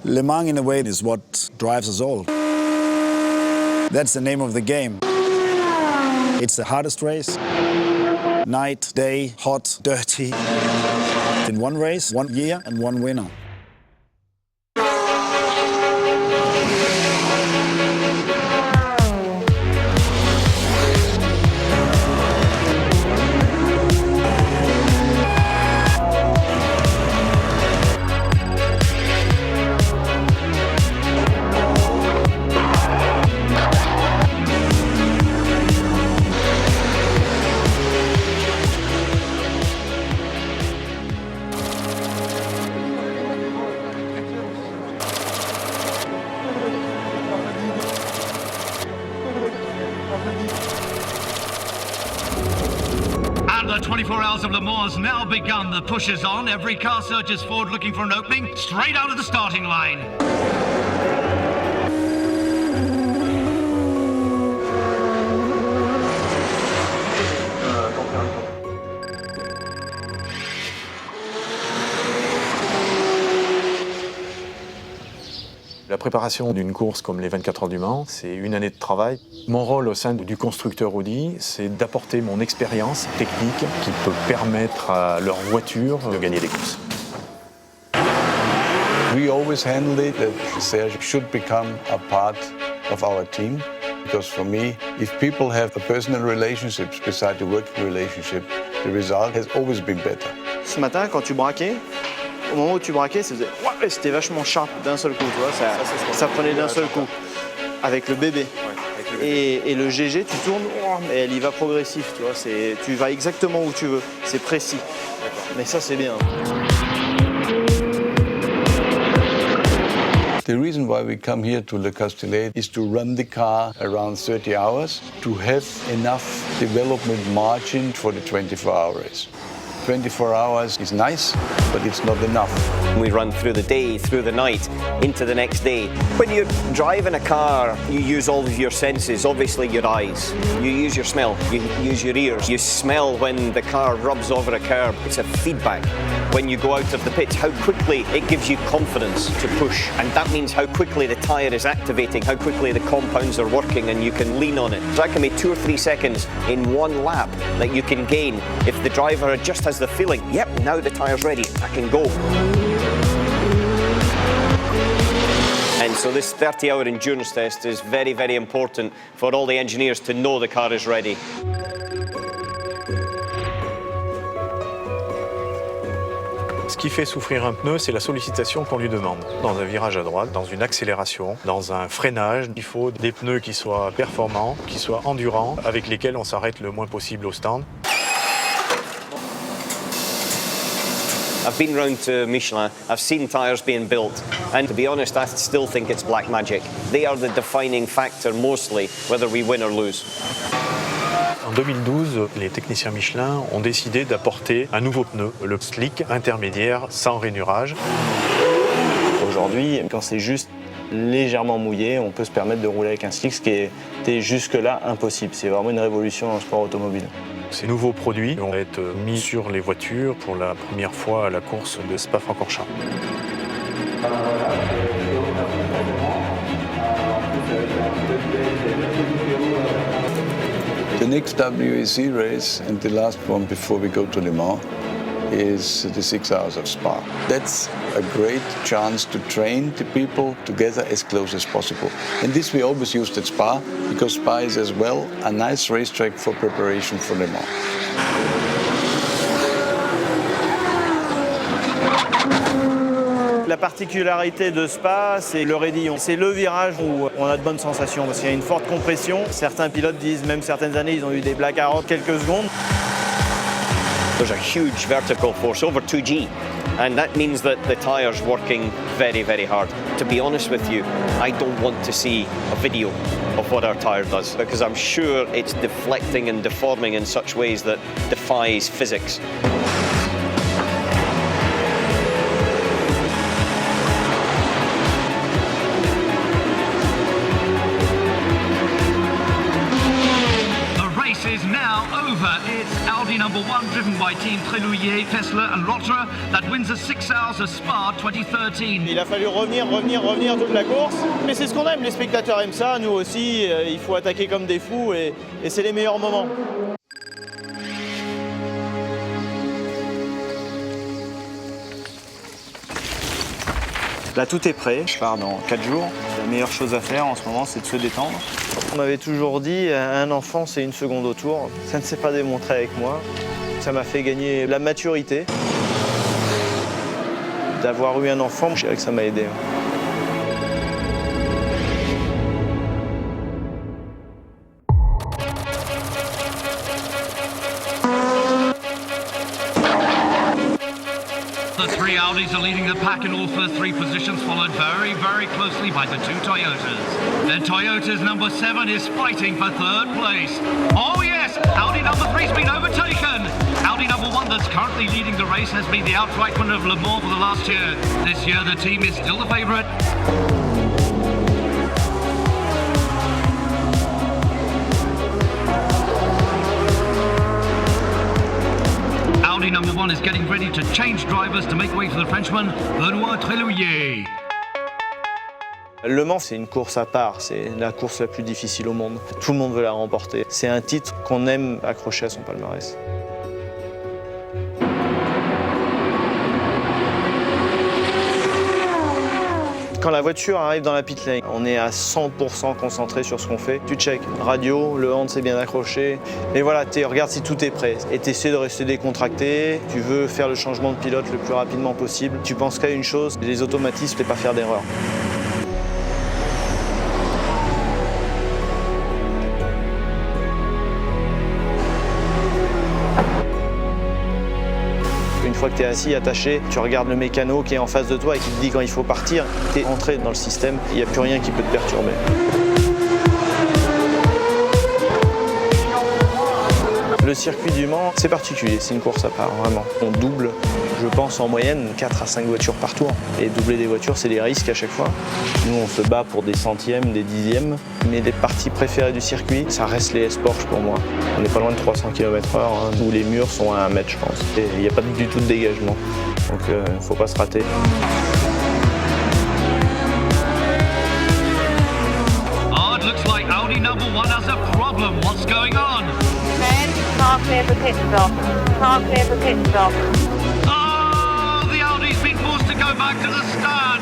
Le Mans, in a way, is what drives us all. That's the name of the game. It's the hardest race. Night, day, hot, dirty. In one race, 1 year, and one winner. The 24 Hours of Le Mans has now begun. The push is on. Every car searches forward looking for an opening, straight out of the starting line. La préparation d'une course comme les 24 heures du Mans, c'est une année de travail. Mon rôle au sein du constructeur Audi, c'est d'apporter mon expérience technique qui peut permettre à leur voiture de gagner des courses. We always handle it that Serge should become a part of our team. Because for me, if people have a personal relationship beside the working relationship, the result has always been better. Ce matin, quand tu braquais, au moment où tu braquais, c'était vachement sharp d'un seul coup, tu vois, ça prenait d'un seul coup. Avec le bébé. Et le GG, tu tournes, et elle y va progressif, tu vois, tu vas exactement où tu veux, c'est précis. Mais ça, c'est bien. The reason why we come here to Le Castellet is to run the car around 30 hours to have enough development margin for the 24-hour race. 24 hours is nice, but it's not enough. We run through the day, through the night, into the next day. When you're driving a car, you use all of your senses, obviously your eyes. You use your smell, you use your ears. You smell when the car rubs over a curb. It's a feedback. When you go out of the pits, how quickly it gives you confidence to push. And that means how quickly the tyre is activating, how quickly the compounds are working and you can lean on it. So that can be 2 or 3 seconds in one lap that you can gain if the driver just has the feeling, yep, now the tyre's ready, I can go. And so this 30-hour endurance test is very, very important for all the engineers to know the car is ready. Ce qui fait souffrir un pneu, c'est la sollicitation qu'on lui demande. Dans un virage à droite, dans une accélération, dans un freinage, il faut des pneus qui soient performants, qui soient endurants, avec lesquels on s'arrête le moins possible au stand. I've been round to Michelin, I've seen tyres being built, and to be honest, I still think it's black magic. They are the defining factor mostly, whether we win or lose. En 2012, les techniciens Michelin ont décidé d'apporter un nouveau pneu, le slick intermédiaire sans rainurage. Aujourd'hui, quand c'est juste légèrement mouillé, on peut se permettre de rouler avec un slick, ce qui était jusque-là impossible. C'est vraiment une révolution dans le sport automobile. Ces nouveaux produits vont être mis sur les voitures pour la première fois à la course de Spa-Francorchamps. The next WEC race and the last one before we go to Le Mans is the 6 hours of Spa. That's a great chance to train the people together as close as possible. And this we always used at Spa, because Spa is as well a nice racetrack for preparation for Le Mans. La particularité de Spa, c'est le raidillon. C'est le virage où on a de bonnes sensations, parce qu'il y a une forte compression. Certains pilotes disent, même certaines années, ils ont eu des blackouts quelques secondes. There's a huge vertical force, over 2G, and that means that the tyre's working very, very hard. To be honest with you, I don't want to see a video of what our tyre does, because I'm sure it's deflecting and deforming in such ways that defies physics. The race is now over. It's Audi number 1, driven by Team Tréluyer, Fessler and Rotter, that wins the 6 Hours of Spa 2013. Il a fallu revenir toute la course. Mais c'est ce qu'on aime, les spectateurs aiment ça, nous aussi. Il faut attaquer comme des fous et c'est les meilleurs moments. Là, tout est prêt. Je pars dans 4 jours. La meilleure chose à faire en ce moment, c'est de se détendre. On m'avait toujours dit, un enfant, c'est une seconde au tour. Ça ne s'est pas démontré avec moi. Ça m'a fait gagner la maturité. D'avoir eu un enfant, je dirais que ça m'a aidé. The 3 Audis are leading the pack in all first 3 positions, followed very, very closely by the 2 Toyotas. Then Toyota's number 7 is fighting for 3rd place. Oh yes, Audi number 3's been overtaken. Audi number 1 that's currently leading the race has been the outright winner of Le Mans for the last year. This year the team is still the favourite. Audi number 1 is getting ready to change drivers to make way for the Frenchman, Benoit Tréluyer. Le Mans, c'est une course à part, c'est la course la plus difficile au monde. Tout le monde veut la remporter. C'est un titre qu'on aime accrocher à son palmarès. Quand la voiture arrive dans la pit lane, on est à 100% concentré sur ce qu'on fait. Tu check, radio, le hand c'est bien accroché. Et voilà, tu regardes si tout est prêt. Et tu essaies de rester décontracté. Tu veux faire le changement de pilote le plus rapidement possible. Tu penses qu'à une chose, les automatismes et pas faire d'erreur. Une fois que tu es assis, attaché, tu regardes le mécano qui est en face de toi et qui te dit quand il faut partir, tu es entré dans le système, il n'y a plus rien qui peut te perturber. Le circuit du Mans, c'est particulier, c'est une course à part, vraiment. On double, je pense, en moyenne 4 à 5 voitures par tour. Et doubler des voitures, c'est des risques à chaque fois. Nous, on se bat pour des centièmes, des dixièmes. Mais les parties préférées du circuit, ça reste les S-Porsche pour moi. On n'est pas loin de 300 km/h, hein, où les murs sont à 1 mètre, je pense. Et il n'y a pas du tout de dégagement. Donc, il ne faut pas se rater. Oh, it looks like Audi number 1 has a problem. What's going on? Can't clear for pit stop. Can't clear for pit stop. Oh, the Audi's been forced to go back to the stand.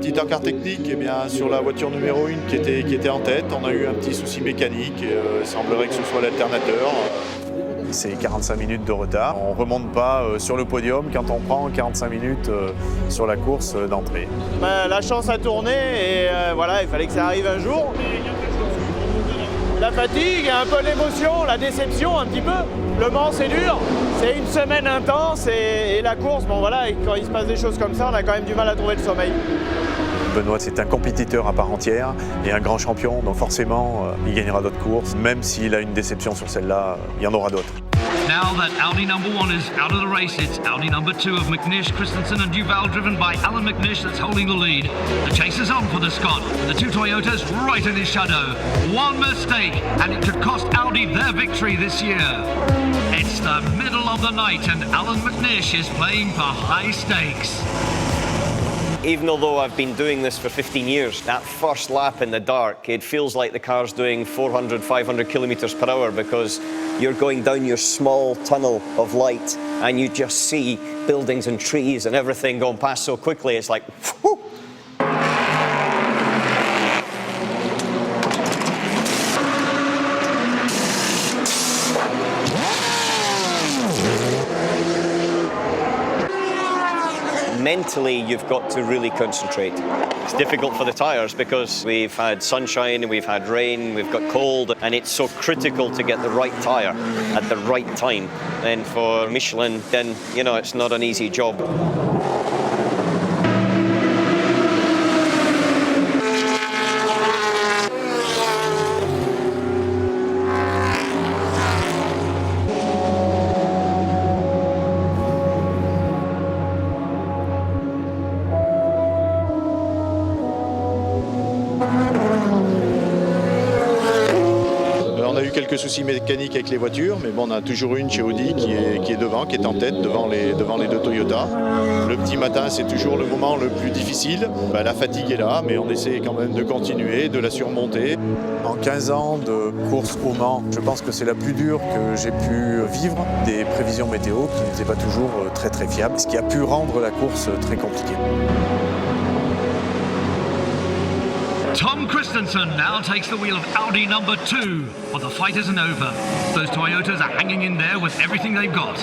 Petit encart technique, eh bien, sur la voiture numéro 1 qui était en tête, on a eu un petit souci mécanique, il semblerait que ce soit l'alternateur. C'est 45 minutes de retard. On ne remonte pas sur le podium quand on prend 45 minutes sur la course d'entrée. La chance a tourné et voilà, il fallait que ça arrive un jour. La fatigue, un peu l'émotion, la déception un petit peu. Le Mans, c'est dur, c'est une semaine intense et la course, bon voilà, et quand il se passe des choses comme ça, on a quand même du mal à trouver le sommeil. Benoît, c'est un compétiteur à part entière et un grand champion, donc forcément, il gagnera d'autres courses. Même s'il a une déception sur celle-là, il y en aura d'autres. Now that Audi number 1 is out of the race, it's Audi number 2 of McNish, Kristensen and Duval, driven by Allan McNish, that's holding the lead. The chase is on for the Scot, with the 2 Toyotas right in his shadow. One mistake, and it could cost Audi their victory this year. It's the middle of the night, and Allan McNish is playing for high stakes. Even although I've been doing this for 15 years, that first lap in the dark, it feels like the car's doing 400, 500 kilometers per hour because you're going down your small tunnel of light and you just see buildings and trees and everything going past so quickly. It's like, whew. mentally you've got to really concentrate. It's difficult for the tyres because we've had sunshine, we've had rain, we've got cold, and it's so critical to get the right tyre at the right time. And for Michelin, then, you know, it's not an easy job. On a eu quelques soucis mécaniques avec les voitures, mais bon, on a toujours une chez Audi qui est devant, qui est en tête, devant les deux Toyota. Le petit matin, c'est toujours le moment le plus difficile. La fatigue est là, mais on essaie quand même de continuer, de la surmonter. En 15 ans de course au Mans, je pense que c'est la plus dure que j'ai pu vivre. Des prévisions météo qui n'étaient pas toujours très très fiables, ce qui a pu rendre la course très compliquée. Tom Kristensen now takes the wheel of Audi number 2, but the fight isn't over. Those Toyotas are hanging in there with everything they've got.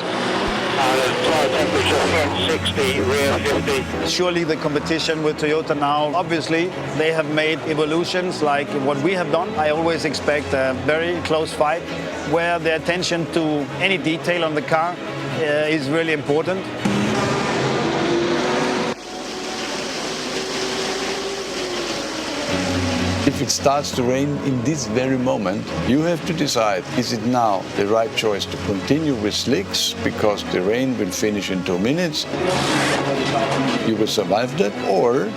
Surely the competition with Toyota now, obviously, they have made evolutions like what we have done. I always expect a very close fight where the attention to any detail on the car is really important. If it starts to rain in this very moment, you have to decide, is it now the right choice to continue with slicks because the rain will finish in 2 minutes, you will survive that, or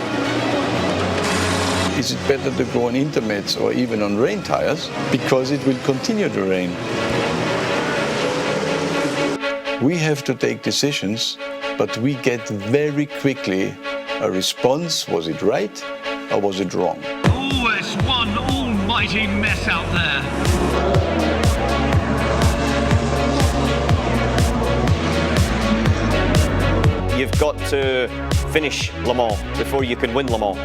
is it better to go on intermediates or even on rain tires because it will continue to rain? We have to take decisions, but we get very quickly a response, was it right or was it wrong? It's one almighty mess out there. You've got to finish Le Mans before you can win Le Mans.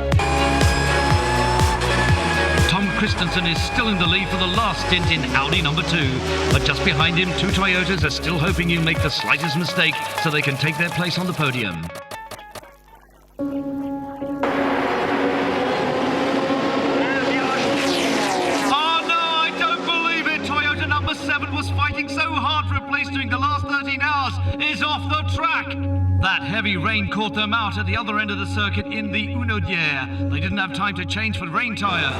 Tom Kristensen is still in the lead for the last stint in Audi number 2, but just behind him, 2 Toyotas are still hoping he'll make the slightest mistake so they can take their place on the podium. That heavy rain caught them out at the other end of the circuit in the Unodière. They didn't have time to change for rain tyres.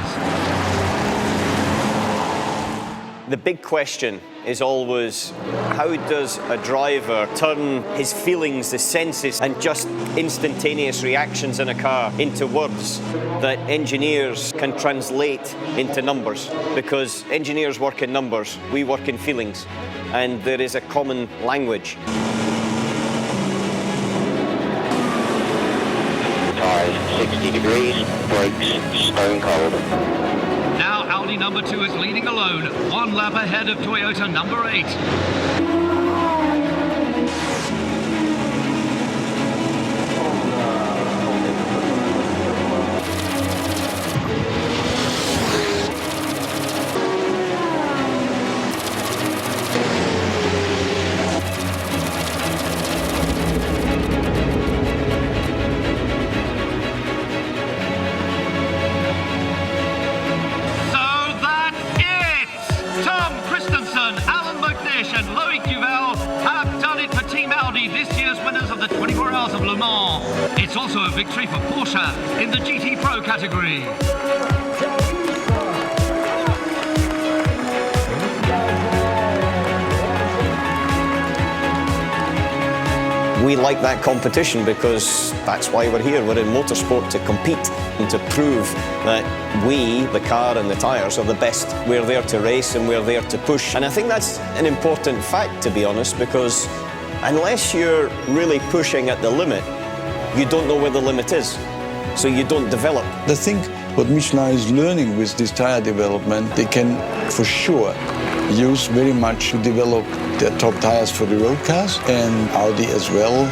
The big question is always, how does a driver turn his feelings, his senses, and just instantaneous reactions in a car into words that engineers can translate into numbers? Because engineers work in numbers, we work in feelings, and there is a common language. 60 degrees, brakes stone cold. Now Audi number 2 is leading alone, 1 lap ahead of Toyota number 8. Allan McNish and have done it for Team Audi, this year's winners of the 24 Hours of Le Mans. It's also a victory for Porsche in the GT Pro category. We like that competition because that's why we're here. We're in motorsport to compete and to prove that we, the car and the tyres, are the best. We're there to race and we're there to push. And I think that's an important fact, to be honest, because unless you're really pushing at the limit, you don't know where the limit is. So you don't develop. I think what Michelin is learning with this tyre development, they can for sure use very much to develop their top tyres for the road cars, and Audi as well.